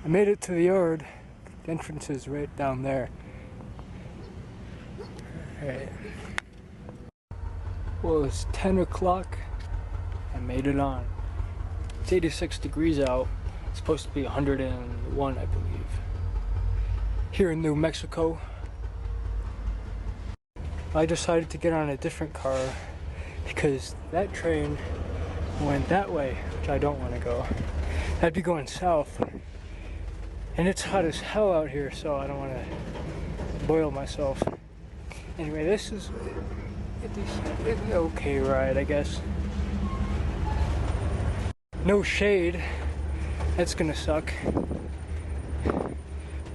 made it to the yard. The entrance is right down there. Alright. Well, it's 10 o'clock. I made it on. It's 86 degrees out. It's supposed to be 101, I believe. Here in New Mexico. I decided to get on a different car because that train went that way, which I don't want to go. I'd be going south. And it's hot as hell out here, so I don't want to boil myself. Anyway, this is an okay ride, I guess. No shade. That's gonna suck.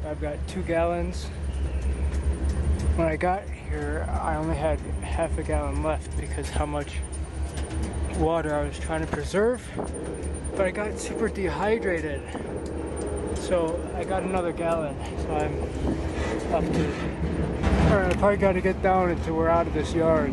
I've got 2 gallons. When I got here, I only had half a gallon left because how much water I was trying to preserve. But I got super dehydrated. So I got another gallon. So I'm up to... Alright, I probably gotta get down until we're out of this yard.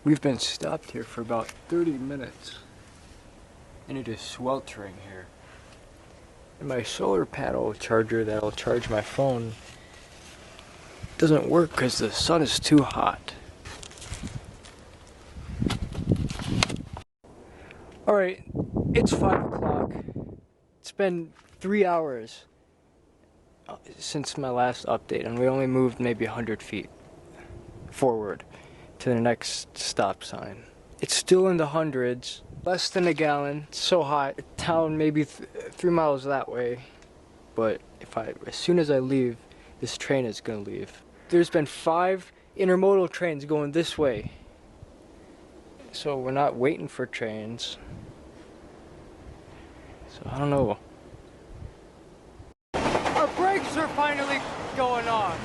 We've been stopped here for about 30 minutes, and it is sweltering here. And my solar panel charger that'll charge my phone doesn't work because the sun is too hot. Alright, it's 5 o'clock. It's been 3 hours since my last update, and we only moved maybe 100 feet forward to the next stop sign. It's still in the hundreds, less than a gallon. It's so hot. Town maybe 3 miles that way, but as soon as I leave, this train is gonna leave. There's been 5 intermodal trains going this way, so we're not waiting for trains. So I don't know. Our brakes are finally going on.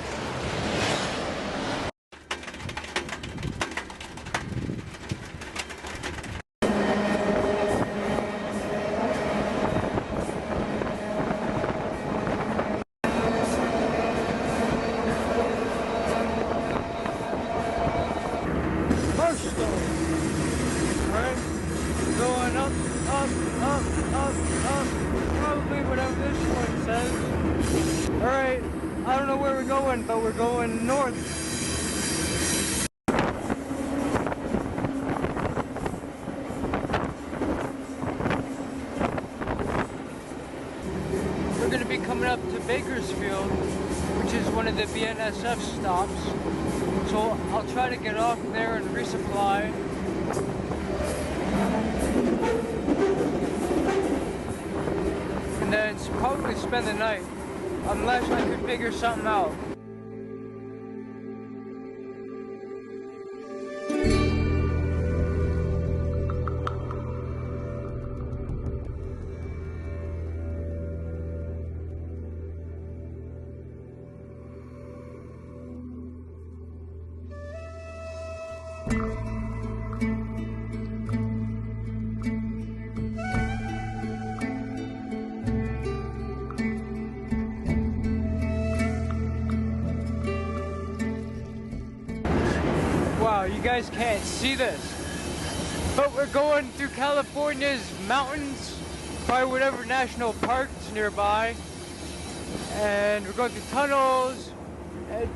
Alright, I don't know where we're going, but we're going north. We're going to be coming up to Bakersfield, which is one of the BNSF stops. So I'll try to get off there and resupply. And then probably spend the night, unless I could figure something out. Wow, you guys guys can't see this, but we're going through California's mountains, probably whatever national parks nearby, and we're going through tunnels. And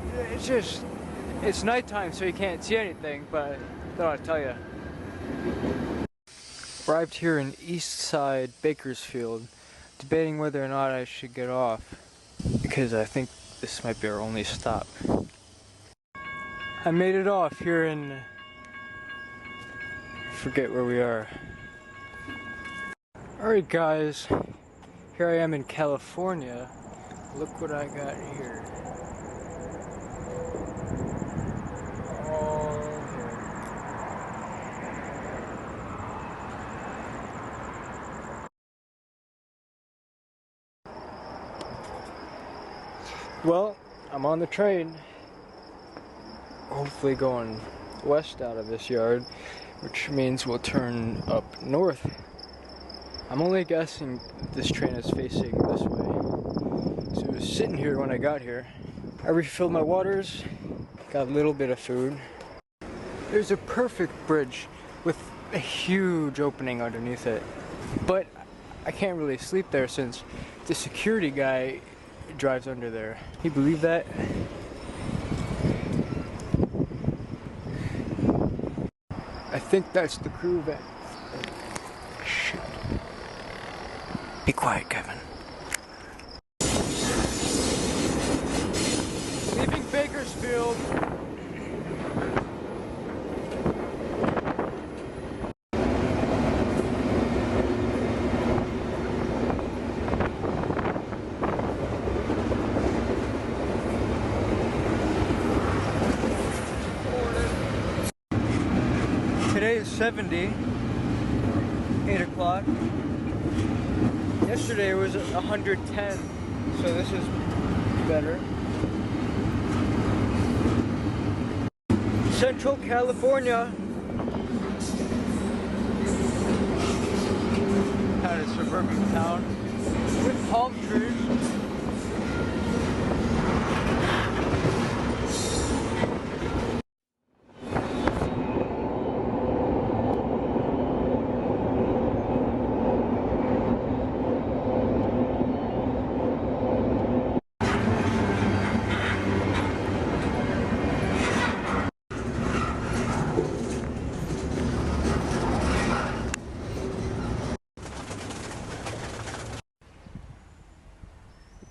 it's nighttime, so you can't see anything, but I thought I'd tell you. Arrived here in East Side, Bakersfield, debating whether or not I should get off, because I think this might be our only stop. I made it off here in, forget where we are. Alright guys, here I am in California. Look what I got here. Well, I'm on the train, hopefully going west out of this yard, which means we'll turn up north. I'm only guessing this train is facing this way. So I was sitting here when I got here. I refilled my waters, got a little bit of food. There's a perfect bridge with a huge opening underneath it, but I can't really sleep there since the security guy drives under there. Can you believe that? I think that's the crew van. Shit. Be quiet, Kevin. Leaving Bakersfield. Today is 70, 8 o'clock. Yesterday it was 110, so this is better. Central California. Had a suburban town with palm trees.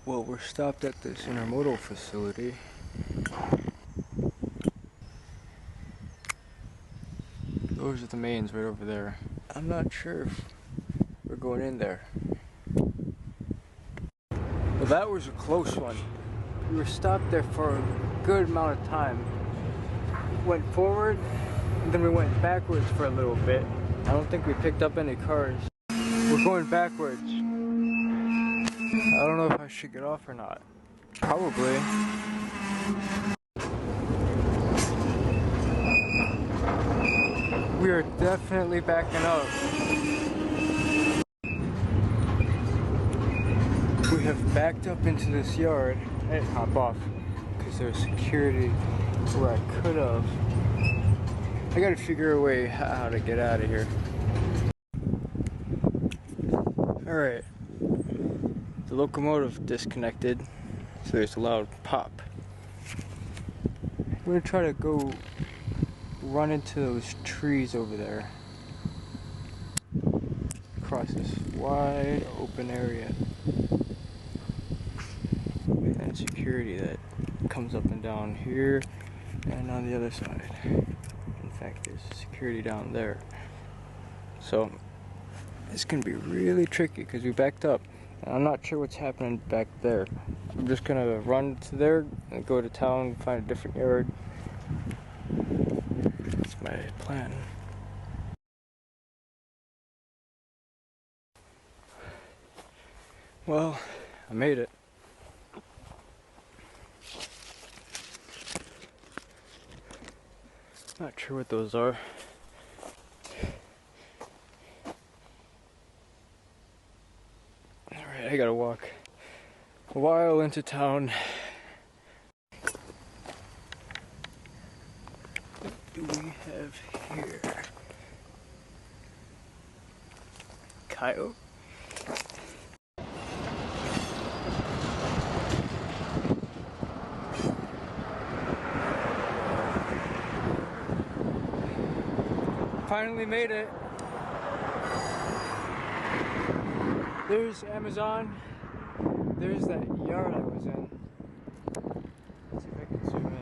Well, we're stopped at this intermodal facility. Those are the mains right over there. I'm not sure if we're going in there. Well, that was a close one. We were stopped there for a good amount of time. Went forward, and then we went backwards for a little bit. I don't think we picked up any cars. We're going backwards. I don't know if I should get off or not. Probably. We are definitely backing up. We have backed up into this yard. I didn't hop off because there's security where I could have. I gotta figure a way how to get out of here. Alright. The locomotive disconnected, so there's a loud pop. I'm gonna try to go run into those trees over there. Across this wide open area. And security that comes up and down here and on the other side. In fact, there's security down there. So it's gonna be really tricky because we backed up. I'm not sure what's happening back there. I'm just gonna run to there and go to town, find a different yard. That's my plan. Well, I made it. Not sure what those are. Alright, I gotta walk a while into town. do we have here? Coyote? Finally made it. There's Amazon. There's that yard I was in. Let's see if I can zoom in.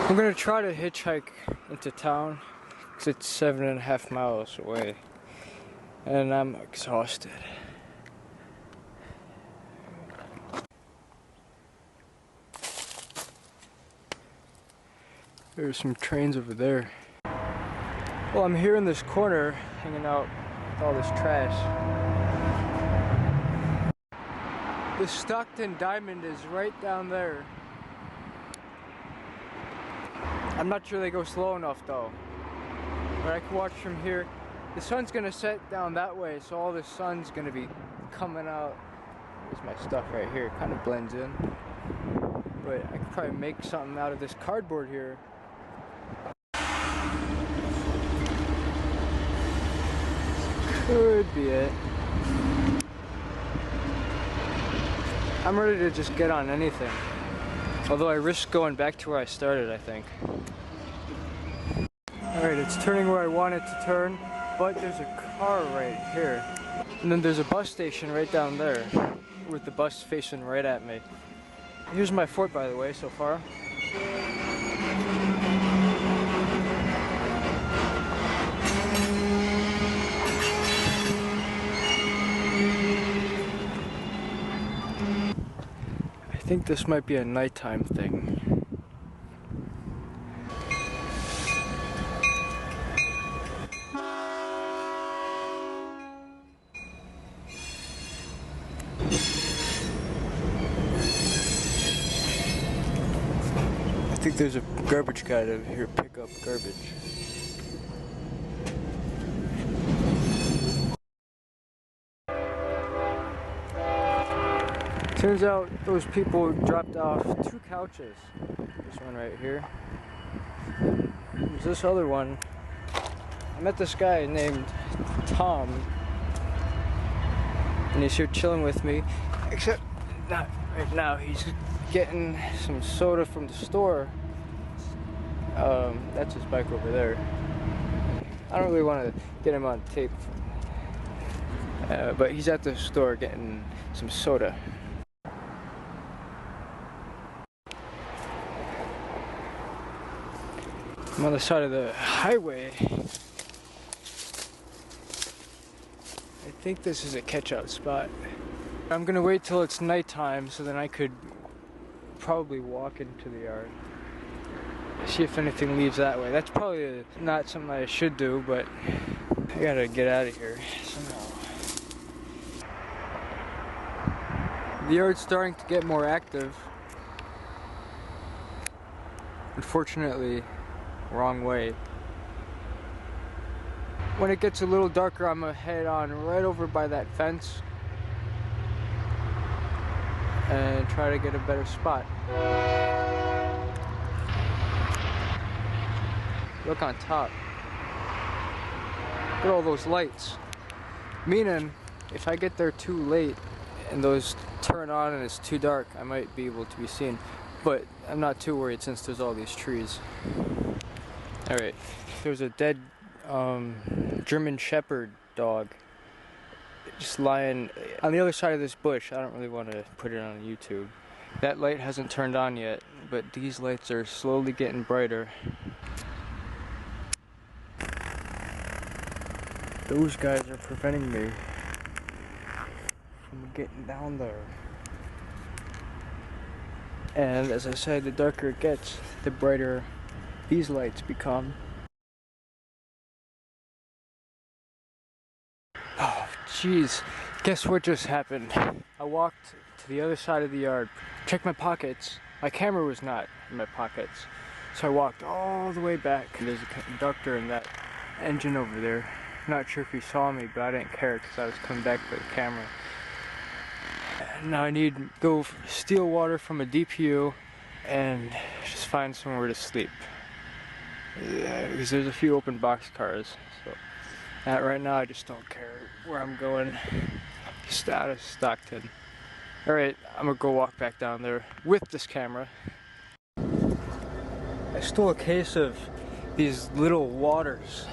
I'm gonna try to hitchhike into town because it's 7.5 miles away. And I'm exhausted. There's some trains over there. Well, I'm here in this corner hanging out with all this trash. The Stockton Diamond is right down there. I'm not sure they go slow enough though. But I can watch from here. The sun's gonna set down that way, so all the sun's gonna be coming out. There's my stuff right here. It kind of blends in. But I could probably make something out of this cardboard here. Could be it. I'm ready to just get on anything. Although I risk going back to where I started, I think. Alright, it's turning where I want it to turn, but there's a car right here. And then there's a bus station right down there, with the bus facing right at me. Here's my fort, by the way, so far. I think this might be a nighttime thing. I think there's a garbage guy over here pick up garbage. Turns out those people dropped off 2 couches. This one right here. There's this other one. I met this guy named Tom, and he's here chilling with me, except not right now. He's getting some soda from the store. That's his bike over there. I don't really want to get him on tape, but he's at the store getting some soda. I'm on the side of the highway. I think this is a catch-out spot. I'm gonna wait till it's nighttime so then I could probably walk into the yard. See if anything leaves that way. That's probably not something I should do, but I gotta get out of here somehow. The yard's starting to get more active. Unfortunately, wrong way. When it gets a little darker, I'm gonna head on right over by that fence and try to get a better spot. Look on top. Look at all those lights. Meaning, if I get there too late and those turn on and it's too dark, I might be able to be seen. But I'm not too worried since there's all these trees. Alright, there's a dead German Shepherd dog just lying on the other side of this bush. I don't really want to put it on YouTube. That light hasn't turned on yet, but these lights are slowly getting brighter. Those guys are preventing me from getting down there. And as I said, the darker it gets, the brighter these lights become. Oh, jeez. Guess what just happened? I walked to the other side of the yard, checked my pockets. My camera was not in my pockets. So I walked all the way back. There's a conductor in that engine over there. Not sure if he saw me, but I didn't care because I was coming back for the camera. Now I need to go steal water from a DPU and just find somewhere to sleep. Because there's a few open box cars. So right now I just don't care where I'm going. Just out of Stockton. Alright, I'm gonna go walk back down there with this camera. I stole a case of these little waters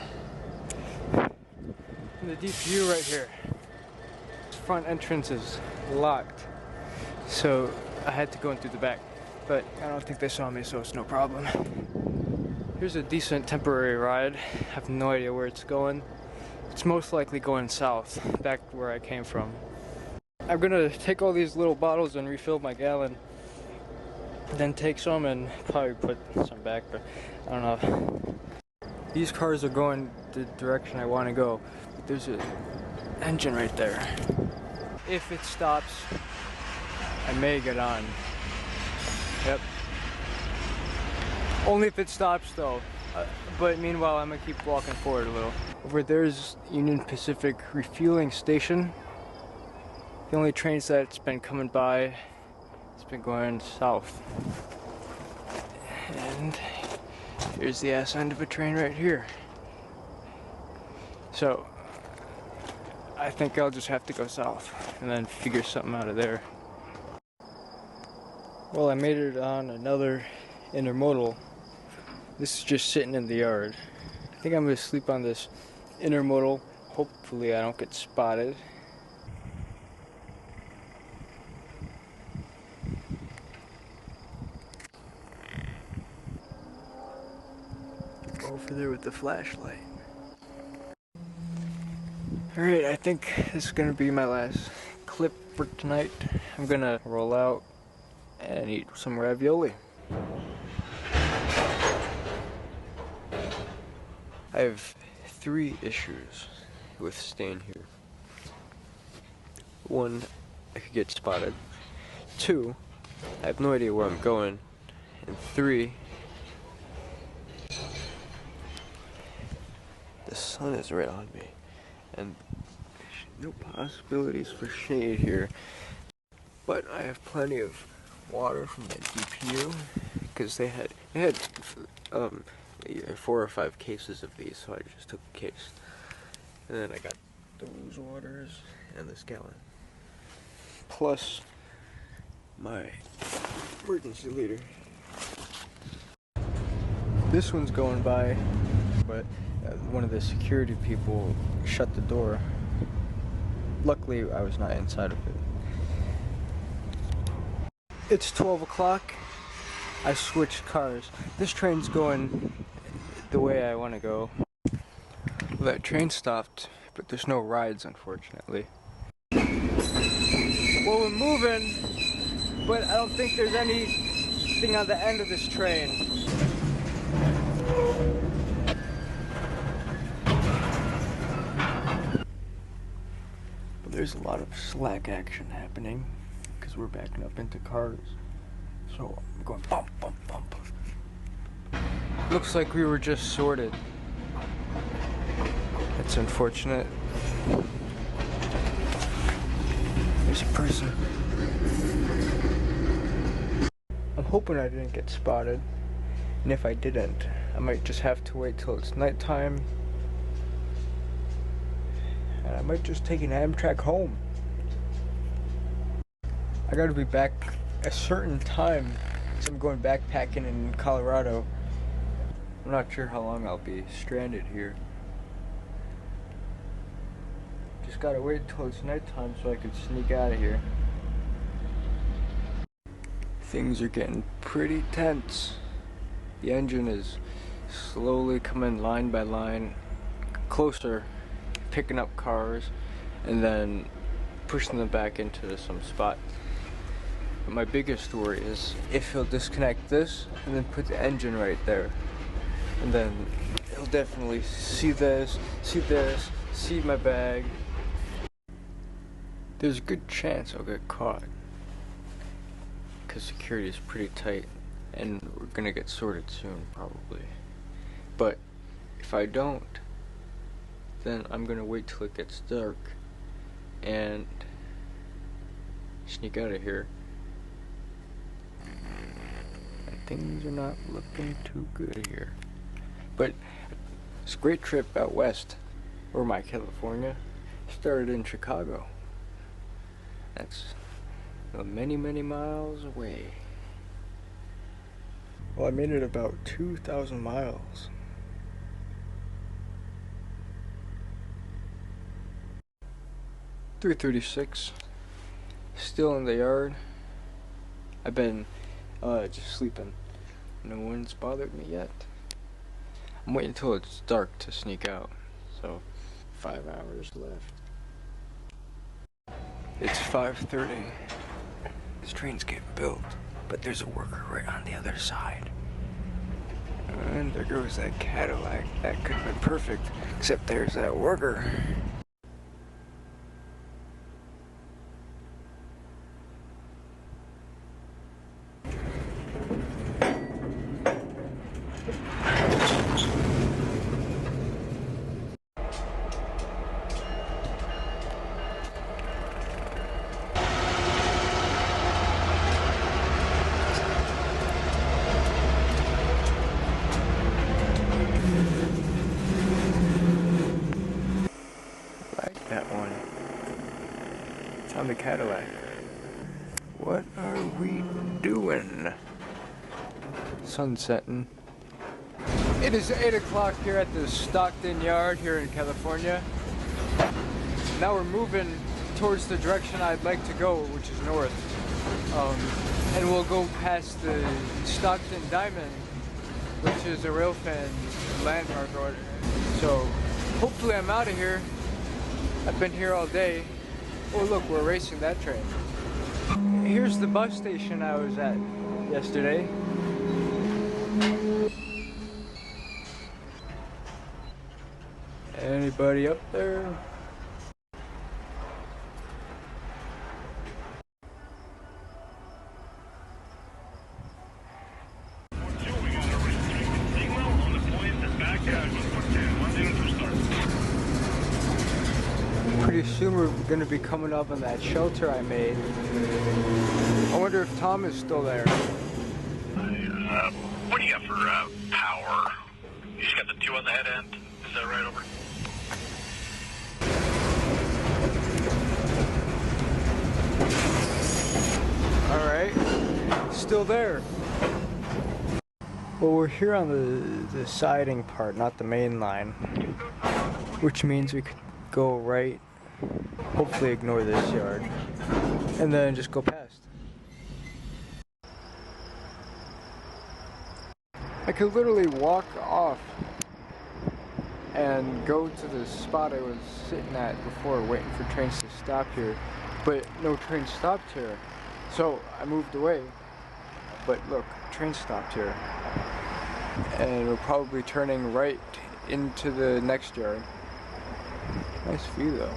from the DPU right here. This front entrance is locked, so I had to go in through the back, but I don't think they saw me, so it's no problem. Here's a decent temporary ride. I have no idea where it's going. It's most likely going south, back where I came from. I'm gonna take all these little bottles and refill my gallon, then take some and probably put some back, but I don't know. These cars are going the direction I want to go, but there's an engine right there. If it stops, I may get on. Yep. Only if it stops though. But meanwhile, I'm gonna keep walking forward a little. Over there's Union Pacific refueling station. The only trains that's been coming by, it's been going south. And here's the ass end of a train right here. So I think I'll just have to go south and then figure something out of there. Well, I made it on another intermodal. This is just sitting in the yard. I think I'm gonna sleep on this intermodal. Hopefully I don't get spotted. Over there with the flashlight. Alright, I think this is gonna be my last clip for tonight. I'm gonna roll out and eat some ravioli. I have 3 issues with staying here. 1, I could get spotted. 2, I have no idea where I'm going. And 3, the sun is right on me. And no possibilities for shade here. But I have plenty of water from that DPU because they had 4 or 5 cases of these, so I just took a case. And then I got those waters and this gallon. Plus my emergency liter. This one's going by, but one of the security people shut the door. Luckily, I was not inside of it. It's 12 o'clock. I switched cars. This train's going the way I want to go. Well, that train stopped, but there's no rides, unfortunately. Well, we're moving, but I don't think there's anything on the end of this train. But there's a lot of slack action happening because we're backing up into cars. So I'm going bump, bump, bump. Looks like we were just sorted. That's unfortunate. There's a person. I'm hoping I didn't get spotted. And if I didn't, I might just have to wait till it's nighttime. And I might just take an Amtrak home. I gotta be back a certain time because I'm going backpacking in Colorado. I'm not sure how long I'll be stranded here. Just gotta wait till it's nighttime so I can sneak out of here. Things are getting pretty tense. The engine is slowly coming line by line closer, picking up cars and then pushing them back into some spot. But my biggest worry is if he'll disconnect this and then put the engine right there. And then he'll definitely see this, see my bag. There's a good chance I'll get caught because security is pretty tight and we're gonna get sorted soon probably. But if I don't, then I'm gonna wait till it gets dark and sneak out of here. And things are not looking too good here. But it's a great trip out west, or my California. Started in Chicago. That's many, many miles away. Well, I made it about 2,000 miles. .336. Still in the yard. I've been just sleeping. No one's bothered me yet. I'm waiting until it's dark to sneak out. So, 5 hours left. It's 5:30. This train's getting built, but there's a worker right on the other side. And there goes that Cadillac. That could have been perfect, except there's that worker. That one. It's on the Cadillac. What are we doing? Sun setting. It is 8 o'clock here at the Stockton yard here in California. Now we're moving towards the direction I'd like to go, which is north. And we'll go past the Stockton Diamond, which is a railfan landmark. So hopefully I'm out of here. I've been here all day. Oh look, we're racing that train. Here's the bus station I was at yesterday. Anybody up there? Pretty soon we're going to be coming up on that shelter I made. I wonder if Tom is still there. What do you got for power? You just got the 2 on the head end? Is that right, over? Alright, still there. Well, we're here on the siding part, not the main line. Which means we could go right, hopefully ignore this yard, and then just go past. I could literally walk off and go to the spot I was sitting at before, waiting for trains to stop here, but no train stopped here. So I moved away, but look, train stopped here. And we're probably turning right into the next yard. Nice view though.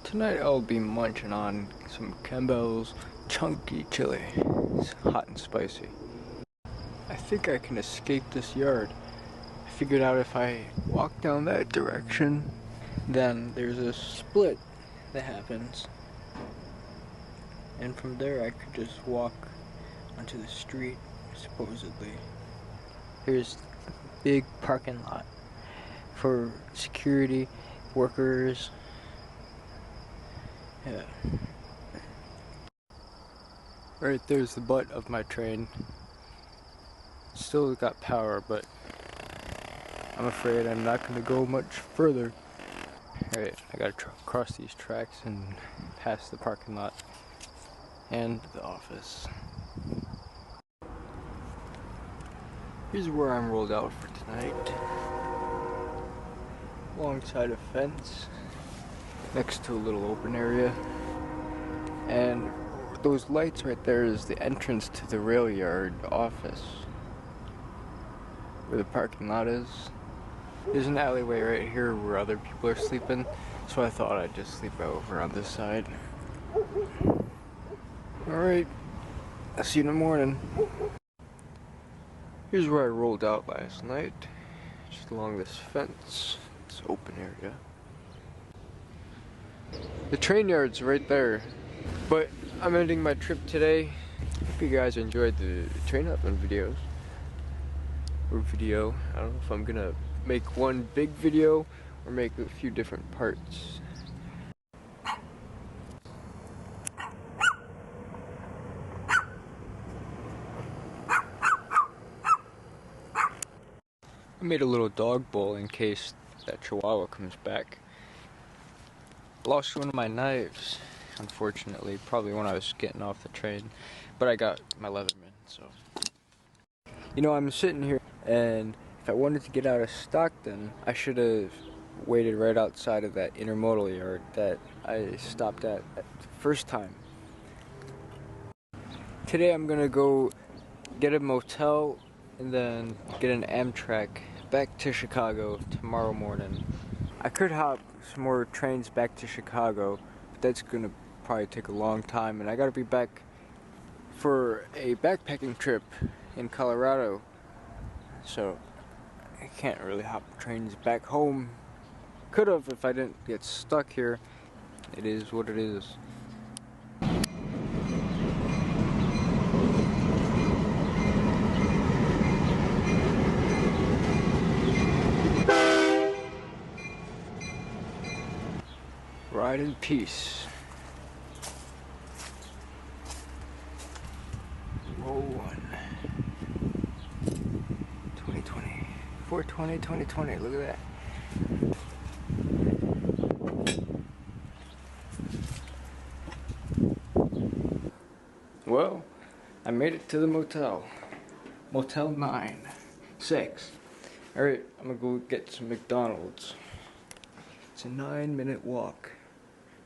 Tonight I'll be munching on some Campbell's chunky chili. It's hot and spicy. I think I can escape this yard. I figured out if I walk down that direction, then there's a split that happens. And from there I could just walk onto the street, supposedly. Here's a big parking lot for security, workers. Yeah. Right there's the butt of my train. Still got power, but I'm afraid I'm not going to go much further. Alright, I gotta cross these tracks and pass the parking lot and the office. Here's where I'm rolled out for tonight. Alongside a fence, next to a little open area, and Those lights right there is the entrance to the rail yard office, where the parking lot is. There's an alleyway right here where other people are sleeping, so I thought I'd just sleep over on this side. Alright, I'll see you in the morning. Here's where I rolled out last night, just along this fence, this open area. The train yard's right there, but I'm ending my trip today. Hope you guys enjoyed the train hopping videos. Or video. I don't know if I'm gonna make one big video or make a few different parts. I made a little dog bowl in case that chihuahua comes back. Lost one of my knives, unfortunately, probably when I was getting off the train, but I got my Leatherman, so. You know, I'm sitting here, and if I wanted to get out of Stockton, I should have waited right outside of that intermodal yard that I stopped at the first time. Today I'm gonna go get a motel and then get an Amtrak back to Chicago tomorrow morning. I could hop some more trains back to Chicago, but that's gonna probably take a long time, and I gotta be back for a backpacking trip in Colorado, so I can't really hop trains back home. Could have if I didn't get stuck here. It is what it is. Ride in peace. Roll 2020. 420, 2020. Look at that. Well, I made it to the motel. Motel 9-6. Alright, I'm gonna go get some McDonald's. It's a 9-minute walk.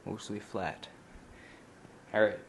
Mostly flat. Alright.